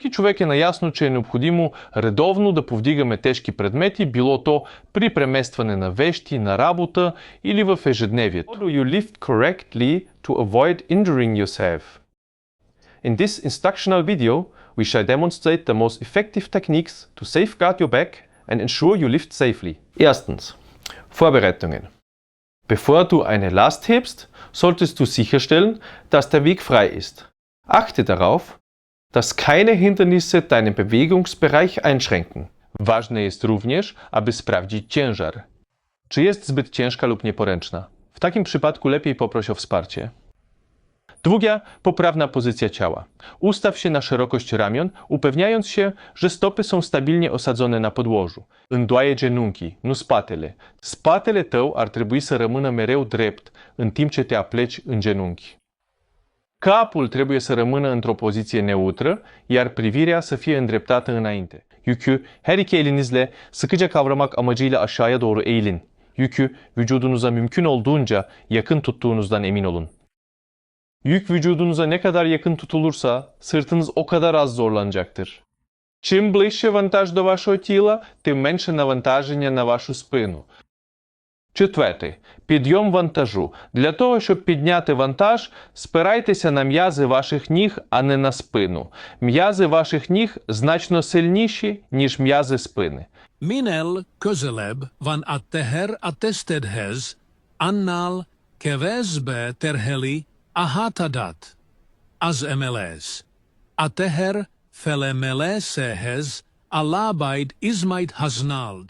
Всеки човек е наясно, че е необходимо редовно да повдигаме тежки предмети, било то при преместване на вещи, на работа или в ежедневието. How do you lift correctly to avoid injuring yourself? In this instructional video, we shall demonstrate the most effective techniques to safeguard your back and ensure you lift safely. Erstens. Vorbereitungen. Bevor du eine Last hebst, solltest du sicherstellen, dass der Weg frei ist. Achte darauf, dass keine Hindernisse deinen Bewegungsbereich einschränken. Ważne jest również, aby sprawdzić ciężar. Czy jest zbyt ciężka lub nieporęczna? W takim przypadku lepiej poproś o wsparcie. Druga, poprawna pozycja ciała. Ustaw się na szerokość ramion, upewniając się, że stopy są stabilnie osadzone na podłożu. Îndoaie genunchii, nu spatele. Spatele tău ar trebui să rămână mereu drept, în timp ce te apleci în genunchi. Capul trebuie să rămână într-o poziție neutră, iar privirea să fie îndreptată înainte. Yükü her iki elinizle sıkıca kavramak amacıyla aşağıya doğru eğilin. Yükü vücudunuza mümkün olduğunca yakın tuttuğunuzdan emin olun. Yük vücudunuza ne kadar yakın tutulursa sırtınız o kadar az zorlanacaktır. Чим ближче вантаж до вашого тіла, тим менше навантаження на вашу спину. Четвертий. Підйом вантажу. Для того, щоб підняти вантаж, спирайтеся на м'язи ваших ніг, а не на спину. М'язи ваших ніг значно сильніші, ніж м'язи спини. Minel közelebb van a teher a testedhez, annál kevésbé terheli a hátadat. Az emelez. A teher felemeléséhez a lábaid izmaid használod.